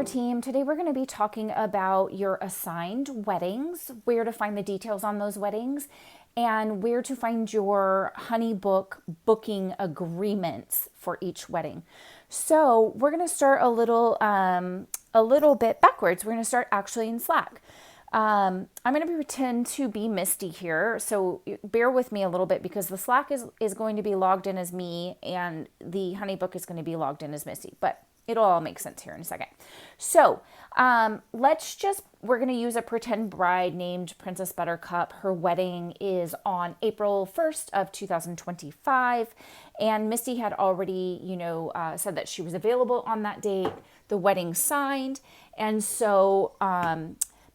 team. Today we're going to be talking about your assigned weddings, where to find the details on those weddings, and where to find your HoneyBook booking agreements for each wedding. So we're going to start a little bit backwards. We're going to start actually in Slack. I'm going to pretend to be Misty here, so bear with me a little bit because the Slack is going to be logged in as me and the HoneyBook is going to be logged in as Misty, but it'll all make sense here in a second. So we're going to use a pretend bride named Princess Buttercup. Her wedding is on April 1st of 2025. And Misty had already, said that she was available on that date. The wedding signed. And so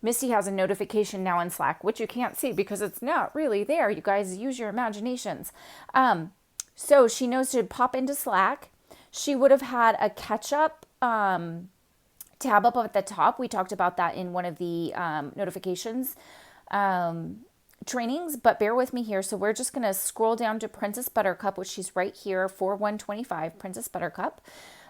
Misty has a notification now in Slack, which you can't see because it's not really there. You guys use your imaginations. So she knows to pop into Slack. She would have had a catch-up tab up at the top. We talked about that in one of the notifications trainings, but bear with me here. So we're just going to scroll down to Princess Buttercup, which she's right here, 4125, Princess Buttercup.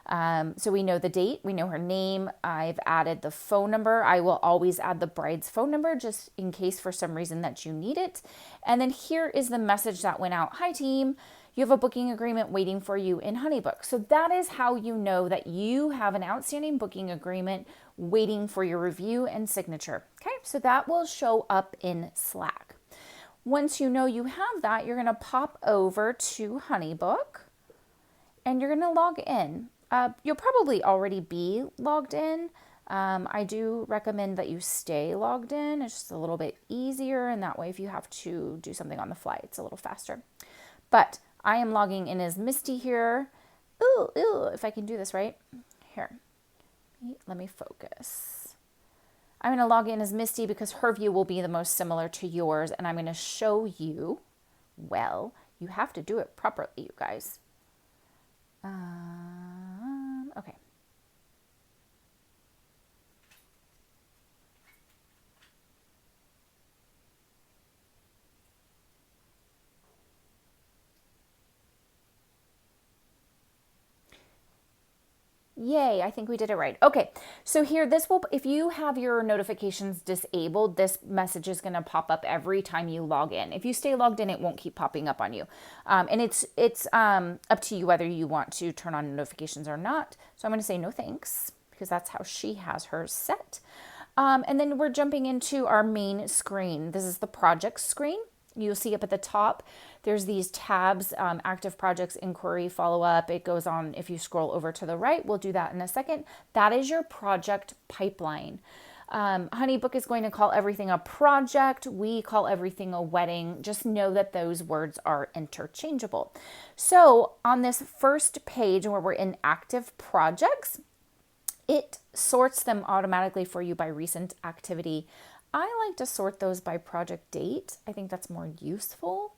So we know the date, we know her name. I've added the phone number. I will always add the bride's phone number just in case for some reason that you need it. And then here is the message that went out. Hi team. You have a booking agreement waiting for you in HoneyBook. So that is how you know that you have an outstanding booking agreement waiting for your review and signature. Okay, so that will show up in Slack. Once you know you have that, you're going to pop over to HoneyBook and you're going to log in. You'll probably already be logged in. I do recommend that you stay logged in. It's just a little bit easier, and that way if you have to do something on the fly, it's a little faster. But I am logging in as Misty here. Ooh, if I can do this right. Here, let me focus. I'm going to log in as Misty because her view will be the most similar to yours, and I'm going to show you, well, you have to do it properly, you guys. Okay. Yay, I think we did it right. Okay, so here, if you have your notifications disabled, this message is going to pop up every time you log in. If you stay logged in, it won't keep popping up on you. And it's up to you whether you want to turn on notifications or not. So I'm going to say no thanks because that's how she has hers set. And then we're jumping into our main screen. This is the project screen. You'll see up at the top, there's these tabs, active projects, inquiry, follow-up. It goes on if you scroll over to the right. We'll do that in a second. That is your project pipeline. HoneyBook is going to call everything a project. We call everything a wedding. Just know that those words are interchangeable. So on this first page where we're in active projects, it sorts them automatically for you by recent activity. I like to sort those by project date. I think that's more useful.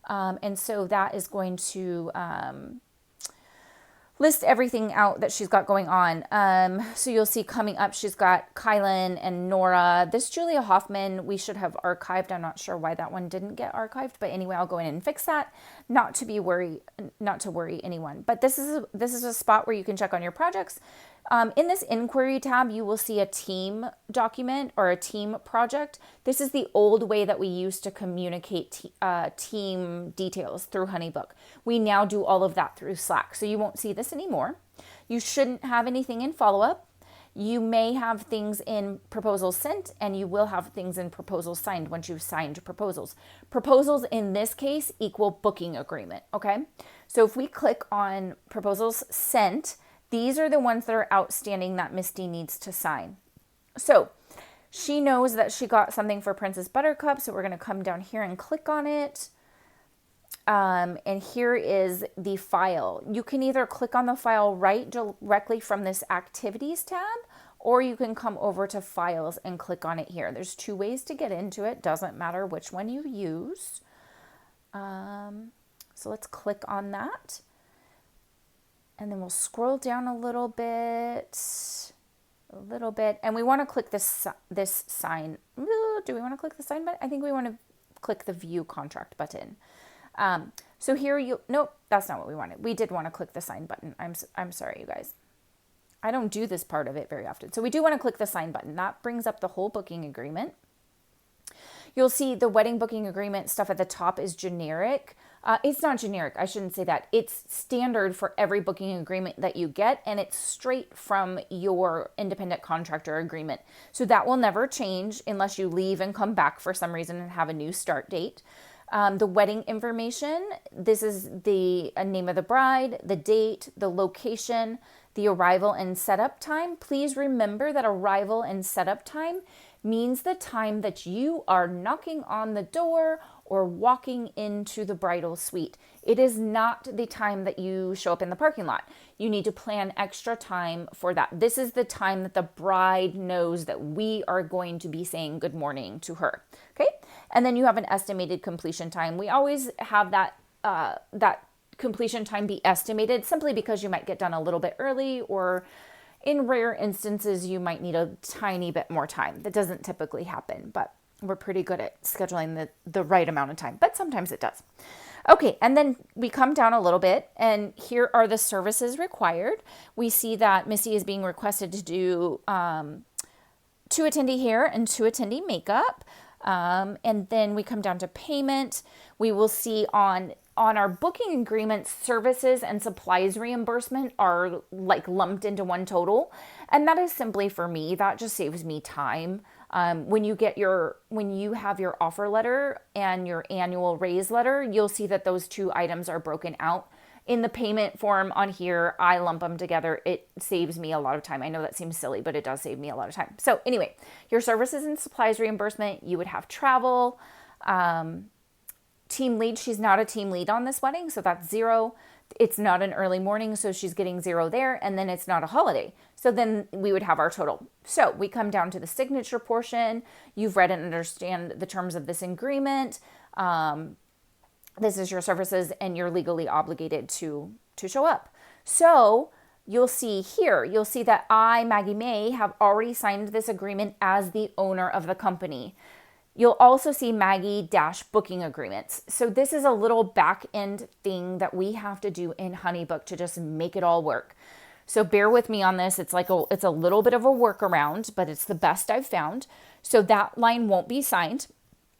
And so that is going to list everything out that she's got going on. So you'll see coming up, she's got Kylan and Nora. This Julia Hoffman, we should have archived. I'm not sure why that one didn't get archived, but anyway, I'll go in and fix that. Not to worry anyone. But this is a spot where you can check on your projects. In this inquiry tab, you will see a team document or a team project. This is the old way that we used to communicate team details through HoneyBook. We now do all of that through Slack, so you won't see this anymore. You shouldn't have anything in follow-up. You may have things in proposals sent, and you will have things in proposals signed once you've signed proposals. Proposals in this case equal booking agreement, okay? So if we click on proposals sent, these are the ones that are outstanding that Misty needs to sign. So she knows that she got something for Princess Buttercup, so we're going to come down here and click on it. And here is the file. You can either click on the file right directly from this activities tab, or you can come over to files and click on it here. There's two ways to get into it. Doesn't matter which one you use. So let's click on that. And then we'll scroll down a little bit, and we want to click this sign. Do we want to click the sign button? I think we want to click the view contract button. So here nope, that's not what we wanted. We did want to click the sign button. I'm sorry, you guys. I don't do this part of it very often. So we do want to click the sign button. That brings up the whole booking agreement. You'll see the wedding booking agreement stuff at the top is generic. It's not generic. I shouldn't say that. It's standard for every booking agreement that you get, and it's straight from your independent contractor agreement. So that will never change unless you leave and come back for some reason and have a new start date. The wedding information, this is the name of the bride, the date, the location, the arrival and setup time. Please remember that arrival and setup time means the time that you are knocking on the door or walking into the bridal suite. It is not the time that you show up in the parking lot. You need to plan extra time for that. This is the time that the bride knows that we are going to be saying good morning to her. Okay. And then you have an estimated completion time. We always have that completion time be estimated simply because you might get done a little bit early, or in rare instances, you might need a tiny bit more time. That doesn't typically happen, but we're pretty good at scheduling the right amount of time, but sometimes it does. Okay, and then we come down a little bit, and here are the services required. We see that Missy is being requested to do 2 attendee hair and 2 attendee makeup. And then we come down to payment. We will see on our booking agreements, services and supplies reimbursement are like lumped into one total. And that is simply for me, that just saves me time. When you have your offer letter and your annual raise letter, you'll see that those 2 items are broken out. In the payment form on here, I lump them together. It saves me a lot of time. I know that seems silly, but it does save me a lot of time. So anyway, your services and supplies reimbursement, you would have travel, team lead. She's not a team lead on this wedding, so that's 0. It's not an early morning, so she's getting 0 there. And then it's not a holiday. So then we would have our total. So we come down to the signature portion. You've read and understand the terms of this agreement. This is your services, and you're legally obligated to show up. So you'll see here, you'll see that I, Maggie May, have already signed this agreement as the owner of the company. You'll also see Maggie-booking agreements. So this is a little back end thing that we have to do in HoneyBook to just make it all work. So bear with me on this. It's a little bit of a workaround, but it's the best I've found. So that line won't be signed.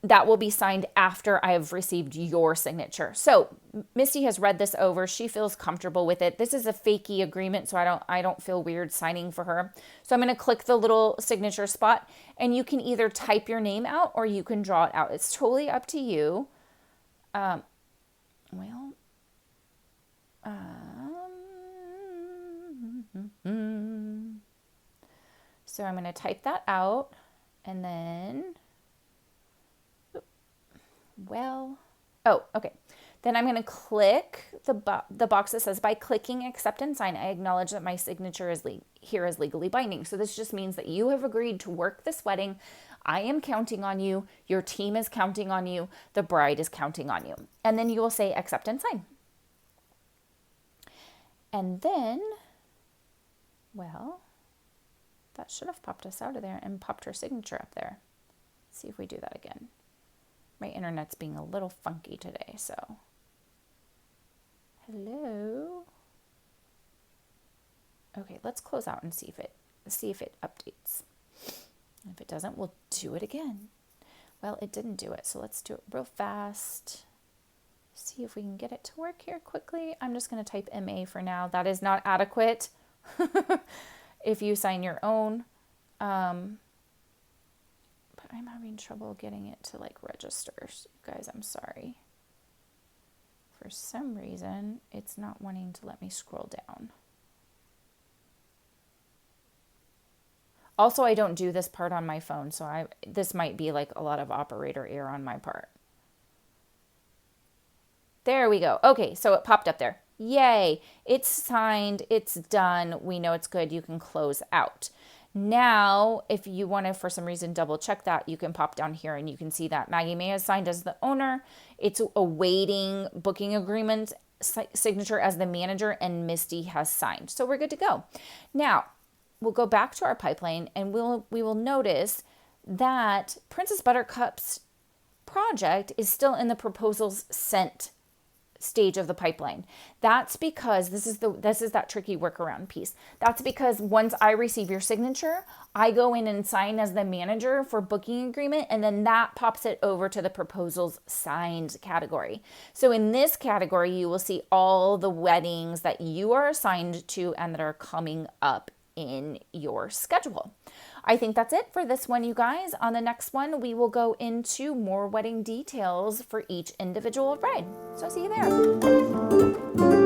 That will be signed after I have received your signature. So Misty has read this over. She feels comfortable with it. This is a fakey agreement, so I don't feel weird signing for her. So I'm going to click the little signature spot, and you can either type your name out or you can draw it out. It's totally up to you. So I'm going to type that out, and then... okay. Then I'm going to click the box that says, by clicking accept and sign, I acknowledge that my signature is here is legally binding. So this just means that you have agreed to work this wedding. I am counting on you. Your team is counting on you. The bride is counting on you. And then you will say accept and sign. And then, that should have popped us out of there and popped her signature up there. Let's see if we do that again. My internet's being a little funky today, so. Hello. Okay, let's close out and see if it updates. If it doesn't, we'll do it again. Well, it didn't do it, so let's do it real fast. See if we can get it to work here quickly. I'm just going to type MA for now. That is not adequate. If you sign your own. I'm having trouble getting it to register. So guys, I'm sorry. For some reason, it's not wanting to let me scroll down. Also, I don't do this part on my phone, so this might be a lot of operator error on my part. There we go. Okay, so it popped up there. Yay, it's signed, it's done. We know it's good. You can close out. Now, if you want to, for some reason, double check that, you can pop down here and you can see that Maggie May is signed as the owner. It's awaiting booking agreement signature as the manager, and Misty has signed. So we're good to go. Now, we'll go back to our pipeline, and we will notice that Princess Buttercup's project is still in the proposals sent stage of the pipeline. That's because this is that tricky workaround piece. That's because once I receive your signature, I go in and sign as the manager for booking agreement, and then that pops it over to the proposals signed category. So in this category, you will see all the weddings that you are assigned to and that are coming up in your schedule. I think that's it for this one, you guys. On the next one, we will go into more wedding details for each individual bride. So see you there.